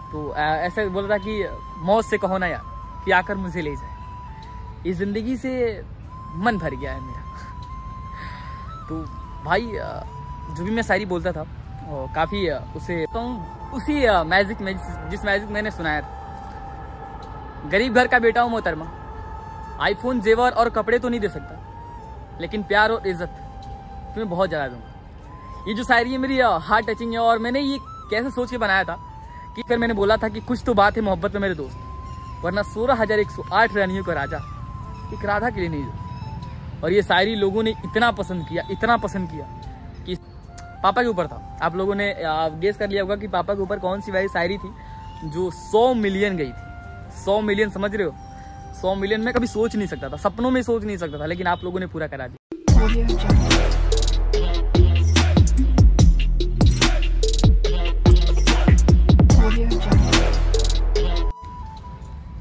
तो ऐसे बोल रहा था कि मौत से कहो ना यार कि आकर मुझे ले जाए, इस जिंदगी से मन भर गया है मेरा। तो भाई जो भी मैं शायरी बोलता था काफ़ी उसे तो उसी मैजिक में जिस मैजिक मैंने सुनाया था। गरीब घर का बेटा हूँ मोहतरमा, आईफोन जेवर और कपड़े तो नहीं दे सकता, लेकिन प्यार और इज्जत तुम्हें बहुत ज़्यादा दूंगा। ये जो शायरी है मेरी हार्ट टचिंग है, और मैंने ये कैसे सोच के बनाया था कि फिर मैंने बोला था कि कुछ तो बात है मोहब्बत में मेरे दोस्त, वरना 16,108 रानियों का राजा एक राधा के लिए नहीं जो। और ये शायरी लोगों ने इतना पसंद किया कि पापा के ऊपर था। आप लोगों ने गेस कर लिया होगा कि पापा के ऊपर कौन सी वाली शायरी थी जो 100 मिलियन गई थी। 100 मिलियन समझ रहे हो? 100 मिलियन में कभी सोच नहीं सकता था, सपनों में सोच नहीं सकता था, लेकिन आप लोगों ने पूरा करा दिया।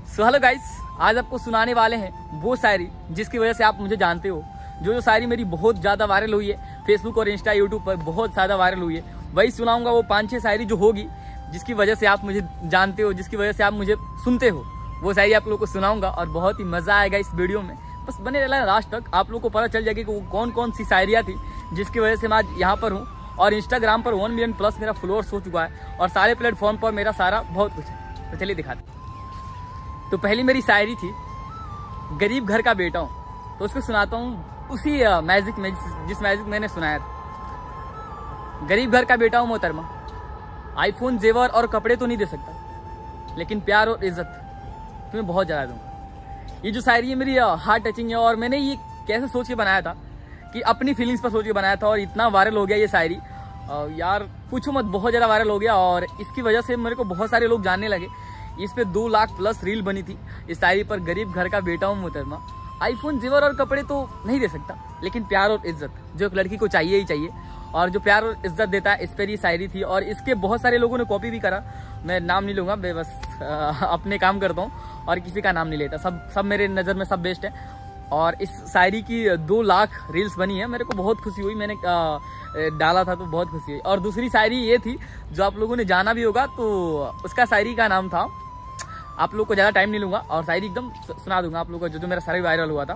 सो हेलो गाइस, आज आपको सुनाने वाले हैं वो शायरी जिसकी वजह से आप मुझे जानते हो। जो शायरी मेरी बहुत ज़्यादा वायरल हुई है फेसबुक और इंस्टा यूट्यूब पर, बहुत ज़्यादा वायरल हुई है, वही सुनाऊंगा। वो 5-6 शायरी जो होगी जिसकी वजह से आप मुझे जानते हो, जिसकी वजह से आप मुझे सुनते हो, वो शायरी आप लोगों को सुनाऊंगा और बहुत ही मज़ा आएगा इस वीडियो में। बस बने रहना लास्ट तक, आप लोगों को पता चल जाएगी कि वो कौन कौन सी शायरियाँ थी जिसकी वजह से मैं आज यहाँ पर हूँ। और इंस्टाग्राम पर 1 मिलियन प्लस मेरा फॉलोअर्स हो चुका है और सारे प्लेटफॉर्म पर मेरा सारा बहुत कुछ है। तो चलिए दिखाते। तो पहली मेरी शायरी थी गरीब घर का बेटा हूँ, तो उसको सुनाता हूँ उसी मैजिक में जिस मैजिक मैंने सुनाया था। गरीब घर का बेटा हूँ मोहतरमा, आईफोन जेवर और कपड़े तो नहीं दे सकता, लेकिन प्यार और इज्जत तुम्हें बहुत ज़्यादा दूंगा। ये जो शायरी है मेरी हार्ट टचिंग है, और मैंने ये कैसे सोच के बनाया था कि अपनी फीलिंग्स पर सोच के बनाया था, और इतना वायरल हो गया ये शायरी यार पूछो मत, बहुत ज़्यादा वायरल हो गया। और इसकी वजह से मेरे को बहुत सारे लोग जानने लगे। इस पे 2 लाख प्लस रील बनी थी इस शायरी पर। गरीब घर का बेटा हूँ मोहतरमा, आईफोन जेवर और कपड़े तो नहीं दे सकता, लेकिन प्यार और इज्जत जो एक लड़की को चाहिए ही चाहिए, और जो प्यार और इज्जत देता है, इस पर ये शायरी थी। और इसके बहुत सारे लोगों ने कॉपी भी करा। मैं नाम नहीं लूँगा, मैं बस अपने काम करता हूँ और किसी का नाम नहीं लेता। सब मेरे नज़र में सब बेस्ट है। और इस शायरी की 2 लाख रील्स बनी है, मेरे को बहुत खुशी हुई। मैंने डाला था तो बहुत खुशी हुई। और दूसरी शायरी ये थी जो आप लोगों ने जाना भी होगा, तो उसका शायरी का नाम था, आप लोग को ज़्यादा टाइम नहीं लूँगा और शायरी एकदम सुना दूंगा आप लोगों को, जो मेरा शायरी वायरल हुआ था।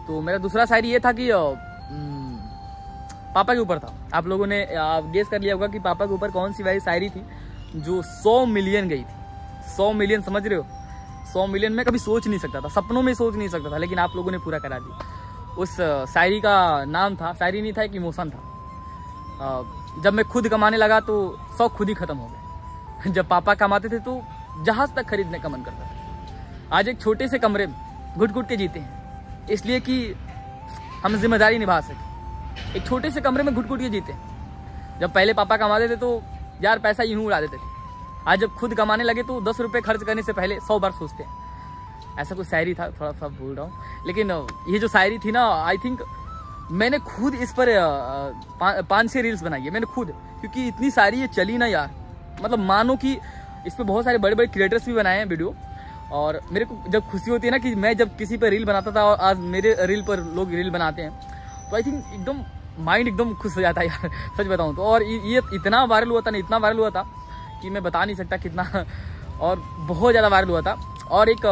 तो मेरा दूसरा शायरी ये था कि पापा के ऊपर था। आप लोगों ने गेस कर लिया होगा कि पापा के ऊपर कौन सी वाली शायरी थी जो 100 मिलियन गई थी। 100 मिलियन समझ रहे हो? 100 मिलियन में कभी सोच नहीं सकता था, सपनों में सोच नहीं सकता था, लेकिन आप लोगों ने पूरा करा दिया। उस शायरी का नाम था, शायरी नहीं था, एक इमोशन था। जब मैं खुद कमाने लगा तो शौक खुद ही खत्म हो गए। जब पापा कमाते थे तो जहाज तक खरीदने का मन करता था। आज एक छोटे से कमरे में घुट घुट के जीते हैं, इसलिए कि हम जिम्मेदारी निभा सके। एक छोटे से कमरे में घुट घुट के जीते हैं। जब पहले पापा कमाते थे तो यार पैसा यूं उड़ा देते थे। आज जब खुद कमाने लगे तो 10 रुपये खर्च करने से पहले 100 बार सोचते हैं। ऐसा कुछ शायरी था, थोड़ा सा भूल रहा हूँ, लेकिन ये जो शायरी थी ना, आई थिंक मैंने खुद इस पर 5-6 रील्स बनाई है मैंने खुद, क्योंकि इतनी सारी ये चली ना यार, मतलब मानो कि इस पर बहुत सारे बड़े बड़े क्रिएटर्स भी बनाए हैं वीडियो। और मेरे को जब खुशी होती है ना कि मैं जब किसी पर रील बनाता था और आज मेरे रील पर लोग रील बनाते हैं, तो आई थिंक एकदम माइंड एकदम खुश हो जाता है यार, सच बताऊं तो। और ये इतना वायरल हुआ था ना, इतना वायरल हुआ था कि मैं बता नहीं सकता कितना, और बहुत ज़्यादा वायरल हुआ था। और एक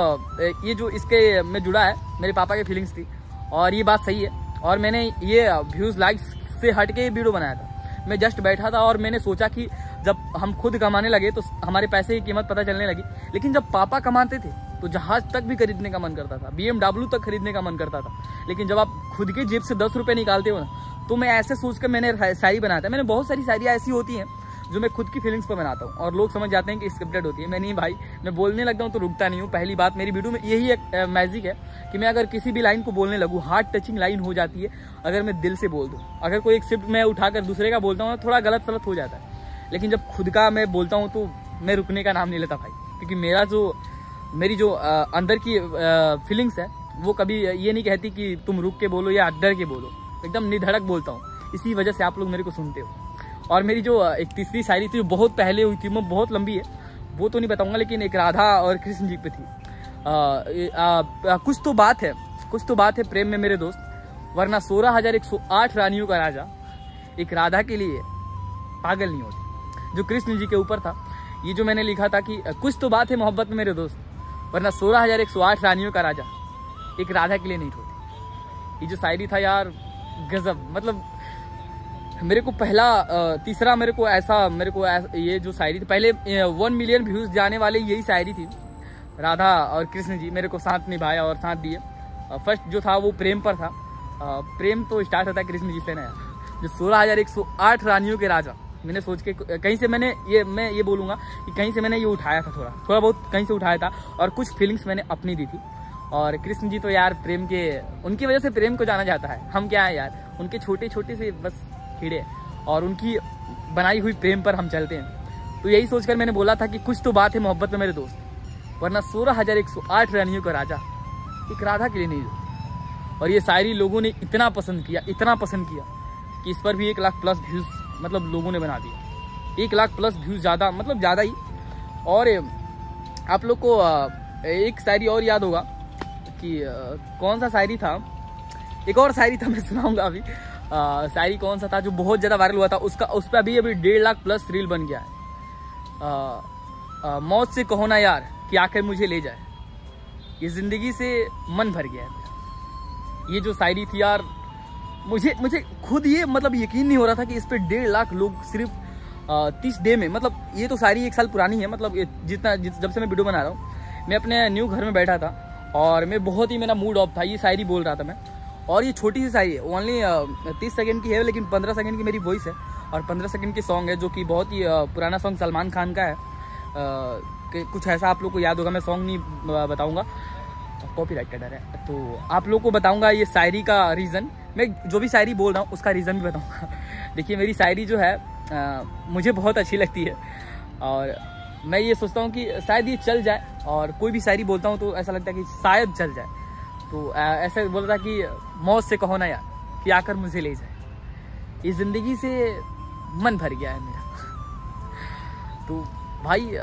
ये जो इसके में जुड़ा है, मेरे पापा की फीलिंग्स थी, और ये बात सही है। और मैंने ये व्यूज़ लाइक्स से हट के वीडियो बनाया था। मैं जस्ट बैठा था और मैंने सोचा कि जब हम खुद कमाने लगे तो हमारे पैसे की कीमत पता चलने लगी। लेकिन जब पापा कमाते थे तो जहाज तक भी खरीदने का मन करता था, BMW तक खरीदने का मन करता था। लेकिन जब आप खुद के जेब से 10 रुपये निकालते हो ना, तो मैं ऐसे सोचकर मैंने शायरी बनाया था। मैंने बहुत सारी शायरियाँ ऐसी होती हैं जो मैं खुद की फीलिंग्स पर बनाता हूँ और लोग समझ जाते हैं कि स्क्रिप्टेड होती है। मैं नहीं भाई, मैं बोलने लगता हूँ तो रुकता नहीं हूँ। पहली बात, मेरी वीडियो में यही एक मैजिक है कि मैं अगर किसी भी लाइन को बोलने लगूँ, हार्ट टचिंग लाइन हो जाती है अगर मैं दिल से बोल दूँ। अगर कोई एक स्क्रिप्ट मैं उठाकर दूसरे का बोलता हूँ थोड़ा गलत सलत हो जाता है, लेकिन जब खुद का मैं बोलता हूँ तो मैं रुकने का नाम नहीं लेता भाई, क्योंकि मेरी जो अंदर की फीलिंग्स है वो कभी ये नहीं कहती कि तुम रुक के बोलो या डर के बोलो, एकदम निधड़क बोलता हूँ। इसी वजह से आप लोग मेरे को सुनते हो। और मेरी जो एक तीसरी शायरी थी जो बहुत पहले हुई थी, वो बहुत लंबी है, वो तो नहीं बताऊंगा, लेकिन एक राधा और कृष्ण जी पे थी। कुछ तो बात है प्रेम में मेरे दोस्त, वरना 16,108 रानियों का राजा एक राधा के लिए पागल नहीं होती। जो कृष्ण जी के ऊपर था, ये जो मैंने लिखा था कि कुछ तो बात है मोहब्बत में मेरे दोस्त, वरना 16,108 रानियों का राजा एक राधा के लिए नहीं ठोते। ये जो शायरी था यार गजब, मतलब मेरे को पहला तीसरा मेरे को ये जो शायरी थी, पहले 1 मिलियन व्यूज जाने वाले यही शायरी थी। राधा और कृष्ण जी मेरे को साथ निभाया और साथ दिए। फर्स्ट जो था वो प्रेम पर था। प्रेम तो स्टार्ट होता है कृष्ण जी से ना, जो 16,108 रानियों के राजा। मैंने सोच के कहीं से मैं ये बोलूँगा कि कहीं से मैंने ये उठाया था, थोड़ा बहुत कहीं से उठाया था, और कुछ फीलिंग्स मैंने अपनी दी थी। और कृष्ण जी तो यार प्रेम के, उनकी वजह से प्रेम को जाना जाता है। हम क्या है यार, उनके छोटे छोटे से बस कीड़े, और उनकी बनाई हुई प्रेम पर हम चलते हैं। तो यही सोचकर मैंने बोला था कि कुछ तो बात है मोहब्बत में मेरे दोस्त, वरना 16,108 रानियों का राजा एक राधा के लिए नहीं होता। और ये शायरी लोगों ने इतना पसंद किया कि इस पर भी 1 लाख प्लस व्यूज मतलब लोगों ने बना दिया। 1 लाख प्लस व्यूज, ज़्यादा मतलब ज़्यादा ही। और आप लोग को एक शायरी और याद होगा कि कौन सा शायरी था, एक और शायरी था मैं सुनाऊंगा अभी। शायरी कौन सा था जो बहुत ज़्यादा वायरल हुआ था, उस पर अभी 1.5 लाख प्लस रील बन गया है। मौत से कहो ना यार कि आखिर मुझे ले जाए, ये जिंदगी से मन भर गया है मेरा। ये जो शायरी थी यार, मुझे खुद ये मतलब यकीन नहीं हो रहा था कि इस पे 1.5 लाख लोग सिर्फ 30 डे में, मतलब ये तो शायरी 1 साल पुरानी है, मतलब जब से मैं वीडियो बना रहा हूँ। मैं अपने न्यू घर में बैठा था और मैं बहुत ही, मेरा मूड ऑफ था, ये शायरी बोल रहा था मैं। और ये छोटी सी शायरी है, ओनली 30 सेकंड की है, लेकिन 15 सेकंड की मेरी वॉइस है और 15 सेकंड की सॉन्ग है, जो कि बहुत ही पुराना सॉन्ग सलमान खान का है। कुछ ऐसा आप लोग को याद होगा, मैं सॉन्ग नहीं बताऊंगा, कॉपीराइट का डर है। तो आप लोग को बताऊंगा ये शायरी का रीज़न, मैं जो भी शायरी बोल रहा हूँ उसका रीज़न भी बताऊंगा। देखिए मेरी शायरी जो है मुझे बहुत अच्छी लगती है, और मैं ये सोचता हूँ कि शायद ये चल जाए, और कोई भी शायरी बोलता हूँ तो ऐसा लगता है कि शायद चल जाए। तो ऐसे बोल रहा कि मौत से कहो ना यार कि आकर मुझे ले जाए, इस ज़िंदगी से मन भर गया है मेरा। तो भाई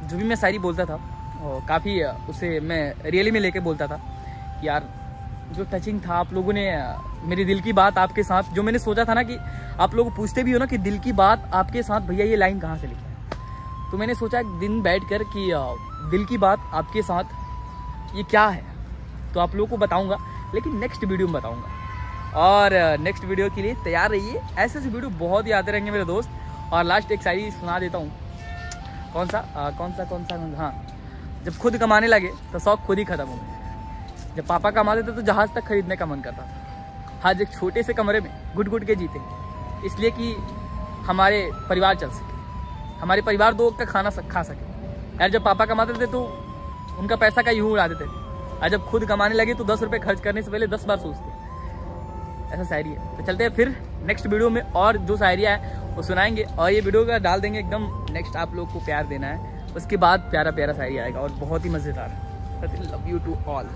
जो भी मैं शायरी बोलता था काफ़ी उसे मैं रियली में लेके बोलता था कि यार जो टचिंग था, आप लोगों ने मेरे दिल की बात आपके साथ, जो मैंने सोचा था ना कि आप लोग पूछते भी हो ना कि दिल की बात आपके साथ, भैया ये लाइन कहाँ से लिखी है। तो मैंने सोचा एक दिन बैठ कर कि दिल की बात आपके साथ ये क्या है, तो आप लोगों को बताऊंगा, लेकिन नेक्स्ट वीडियो में बताऊंगा। और नेक्स्ट वीडियो के लिए तैयार रहिए, ऐसे वीडियो बहुत ही आते रहेंगे मेरे दोस्त। और लास्ट एक शायरी सुना देता हूँ। कौन सा हाँ, जब खुद कमाने लगे तो शौक खुद ही खत्म हो गए। जब पापा कमाते थे तो जहाज तक खरीदने का मन करता था। आज एक छोटे से कमरे में घुट घुट के जीते, इसलिए कि हमारे परिवार चल सके, हमारे परिवार 2 वक्त का खाना खा सके। यार जब पापा कमाते थे तो उनका पैसा का यूँ उड़ा देते थे, और जब खुद कमाने लगे तो 10 रुपये खर्च करने से पहले 10 बार सोचते। ऐसा शायरी है। तो चलते हैं फिर नेक्स्ट वीडियो में, और जो शायरियाँ है वो सुनाएंगे, और ये वीडियो का डाल देंगे एकदम नेक्स्ट। आप लोग को प्यार देना है, उसके बाद प्यारा प्यारा शायरी आएगा और बहुत ही मज़ेदार। Love you to all.